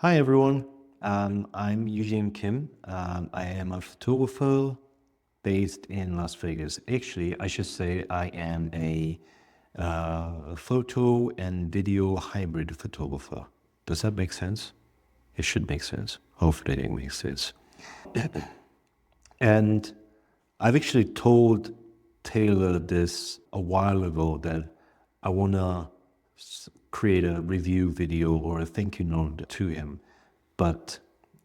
Hi everyone, I'm Eugene Kim. I am a photographer based in Las Vegas. Actually, I should say I am a photo and video hybrid photographer. Does that make sense? It should make sense. Hopefully, it makes sense. And I've actually told Taylor this a while ago that I want to create a review video or a thank you note to him. But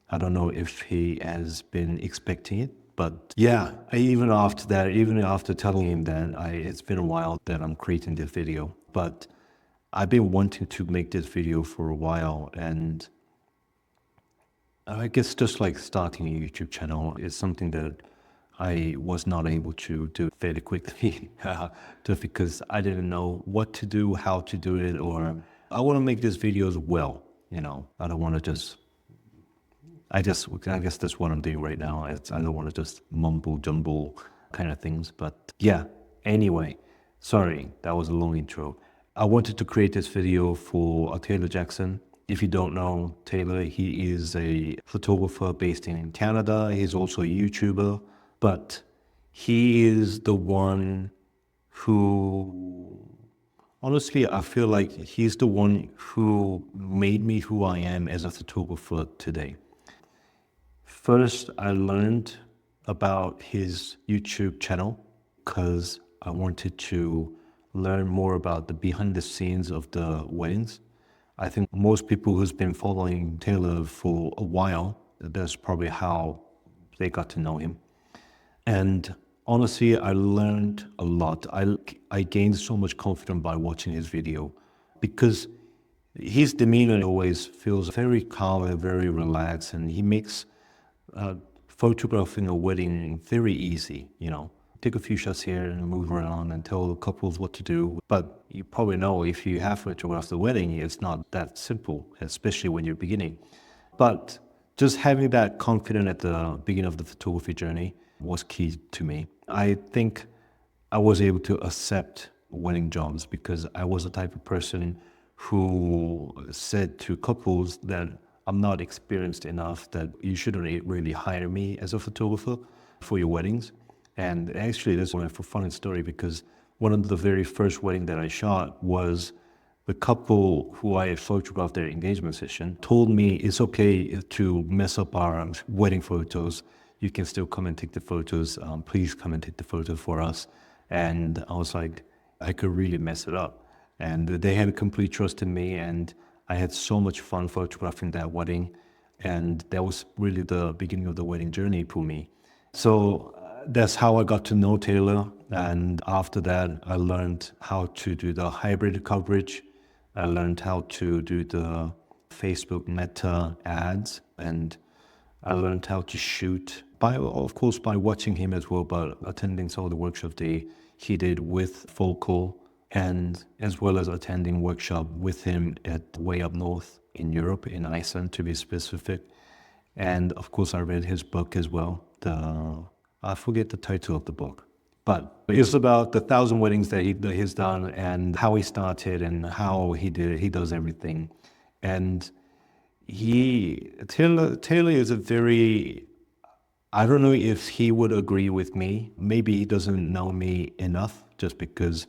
I don't know if he has been expecting it. But yeah, even after that, even after telling him that, it's been a while that I'm creating this video. But I've been wanting to make this video for a while, and I guess just like starting a YouTube channel is something that I was not able to do fairly quickly, just because I didn't know what to do, how to do it, or I want to make these videos well. I don't want to just. I guess that's what I'm doing right now. I don't want to just mumble jumble kind of things, but yeah. Anyway, sorry, that was a long intro. I wanted to create this video for Taylor Jackson. If you don't know Taylor, he is a photographer based in Canada. He's also a YouTuber, but he is the one who, honestly, I feel like he's the one who made me who I am as a photographer today. First, I learned about his YouTube channel because I wanted to learn more about the behind the scenes of the weddings. I think most people who's been following Taylor for a while, that's probably how they got to know him. And honestly, I learned a lot. I gained so much confidence by watching his video because his demeanor always feels very calm and very relaxed, and he makes photographing a wedding very easy. Take a few shots here and move around and tell the couples what to do. But you probably know if you have photographed the wedding, it's not that simple, especially when you're beginning. But just having that confidence at the beginning of the photography journey was key to me. I think I was able to accept wedding jobs because I was the type of person who said to couples that I'm not experienced enough, that you shouldn't really hire me as a photographer for your weddings. And actually, that's a funny story because one of the very first wedding that I shot was the couple who I photographed their engagement session told me it's okay to mess up our wedding photos. You can still come and take the photos. Please come and take the photo for us. And I was like, I could really mess it up. And they had complete trust in me, and I had so much fun photographing that wedding. And that was really the beginning of the wedding journey for me. So that's how I got to know Taylor. And after that, I learned how to do the hybrid coverage. I learned how to do the Facebook Meta ads, and I learned how to shoot of course, by watching him as well, but attending some of the workshops he did with Focal, and as well as attending workshop with him at way up north in Europe, in Iceland to be specific. And of course, I read his book as well. I forget the title of the book, but it's about the 1,000 weddings that he's done and how he started and how he did it. He does everything. And Taylor is a very, I don't know if he would agree with me. Maybe he doesn't know me enough just because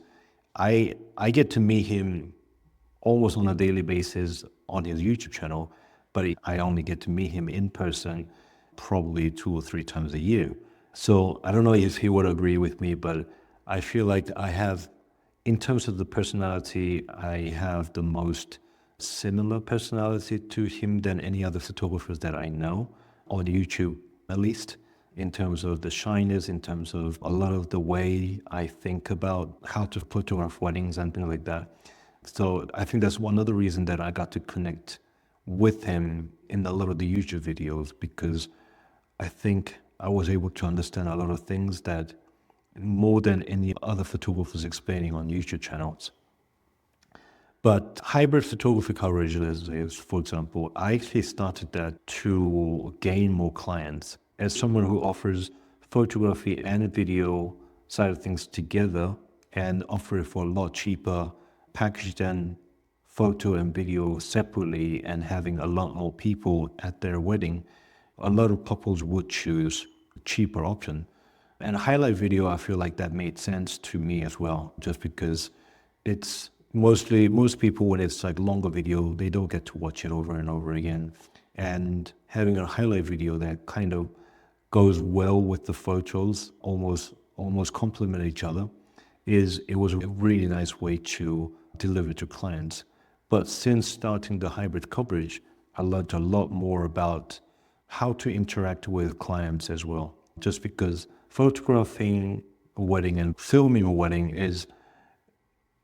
I get to meet him almost on a daily basis on his YouTube channel, but I only get to meet him in person probably 2 or 3 times a year. So I don't know if he would agree with me, but I feel like in terms of the personality, I have the most similar personality to him than any other photographers that I know, on YouTube at least, in terms of the shyness, in terms of a lot of the way I think about how to photograph weddings and things like that. So I think that's one other reason that I got to connect with him in a lot of the YouTube videos, because I think I was able to understand a lot of things that more than any other photographers explaining on YouTube channels. But hybrid photography coverage is, for example, I actually started that to gain more clients. As someone who offers photography and video side of things together and offer it for a lot cheaper package than photo and video separately and having a lot more people at their wedding, a lot of couples would choose a cheaper option. And a highlight video, I feel like that made sense to me as well, just because it's most people, when it's like longer video, they don't get to watch it over and over again. And having a highlight video that kind of goes well with the photos, almost complement each other, it was a really nice way to deliver to clients. But since starting the hybrid coverage, I learned a lot more about how to interact with clients as well. Just because photographing a wedding and filming a wedding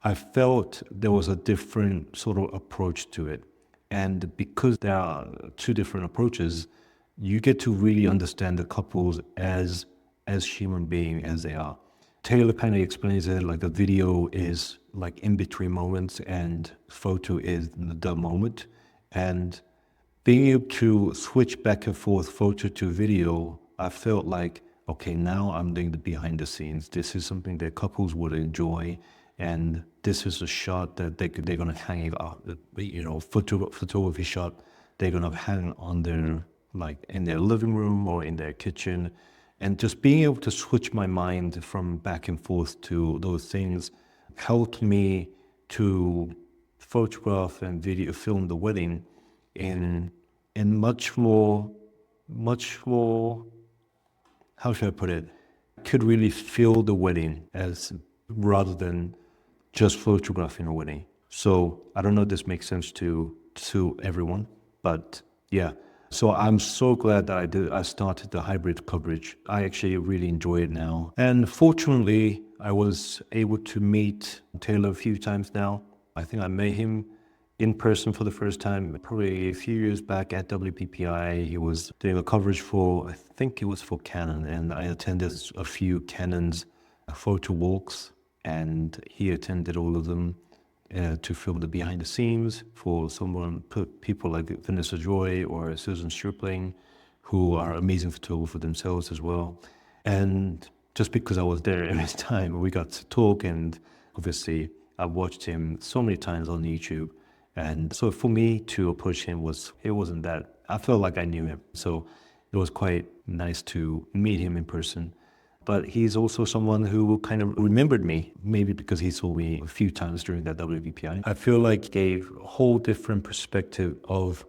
I felt there was a different sort of approach to it. And because there are two different approaches, you get to really understand the couples as human beings as they are. Taylor kind of explains it like the video is like in between moments and photo is the moment. And being able to switch back and forth photo to video, I felt like, okay, now I'm doing the behind the scenes. This is something that couples would enjoy. And this is a shot that they're going to hang up, photography shot they're going to hang on their, like in their living room or in their kitchen. And just being able to switch my mind from back and forth to those things helped me to photograph and video film the wedding in much more, how should I put it? Could really feel the wedding as rather than just photographing a wedding. So I don't know if this makes sense to everyone, but yeah. So I'm so glad that I started the hybrid coverage. I actually really enjoy it now. And fortunately, I was able to meet Taylor a few times now. I think I met him in person for the first time probably a few years back at WPPI. He was doing a coverage for, I think it was for Canon, and I attended a few Canon's photo walks, and he attended all of them to film the behind the scenes for people like Vanessa Joy or Susan Stripling, who are amazing photographers themselves as well. And just because I was there every time, we got to talk, and obviously I've watched him so many times on YouTube. And so for me to approach him wasn't that, I felt like I knew him. So it was quite nice to meet him in person. But he's also someone who kind of remembered me, maybe because he saw me a few times during that WVPI. I feel like gave a whole different perspective of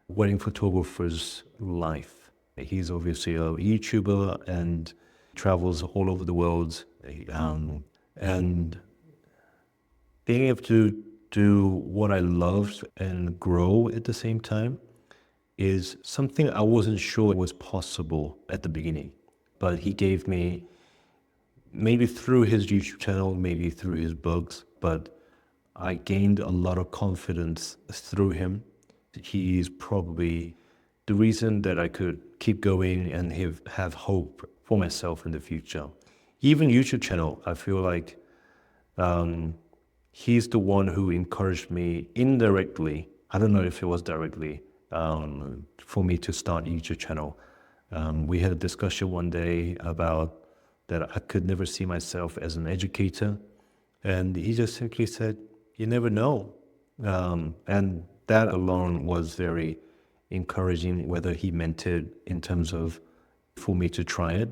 wedding photographer's life. He's obviously a YouTuber and travels all over the world. And being able to do what I loved and grow at the same time is something I wasn't sure was possible at the beginning. But he gave me, maybe through his YouTube channel, maybe through his books, but I gained a lot of confidence through him. He's probably the reason that I could keep going and have hope for myself in the future. Even YouTube channel, I feel like he's the one who encouraged me indirectly. I don't know if it was directly for me to start YouTube channel. We had a discussion one day about that I could never see myself as an educator. And he just simply said, you never know. And that alone was very encouraging, whether he meant it in terms of for me to try it.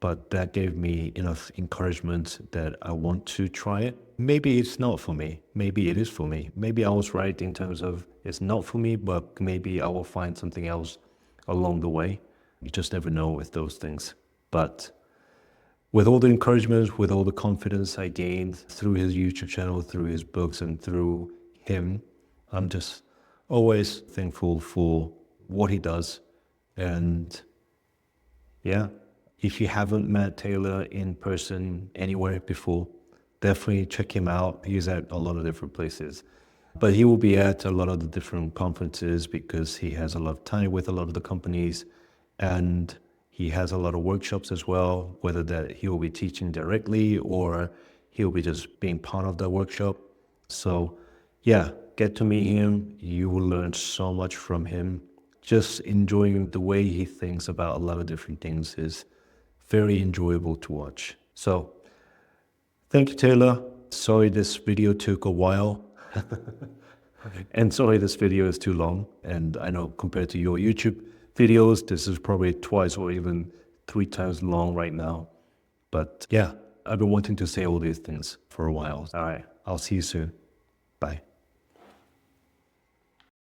But that gave me enough encouragement that I want to try it. Maybe it's not for me. Maybe it is for me. Maybe I was right in terms of it's not for me, but maybe I will find something else along the way. You just never know with those things. But with all the encouragement, with all the confidence I gained through his YouTube channel, through his books, and through him, I'm just always thankful for what he does. And yeah, if you haven't met Taylor in person anywhere before, definitely check him out. He's at a lot of different places. But he will be at a lot of the different conferences because he has a lot of time with a lot of the companies. And he has a lot of workshops as well, whether that he will be teaching directly or he'll be just being part of the workshop. So yeah, get to meet him. You will learn so much from him. Just enjoying the way he thinks about a lot of different things is very enjoyable to watch. So thank you, Taylor. Sorry this video took a while. And sorry, this video is too long. And I know compared to your YouTube videos, this is probably twice or even 3 times long right now. But yeah, I've been wanting to say all these things for a while. All right, I'll see you soon. Bye.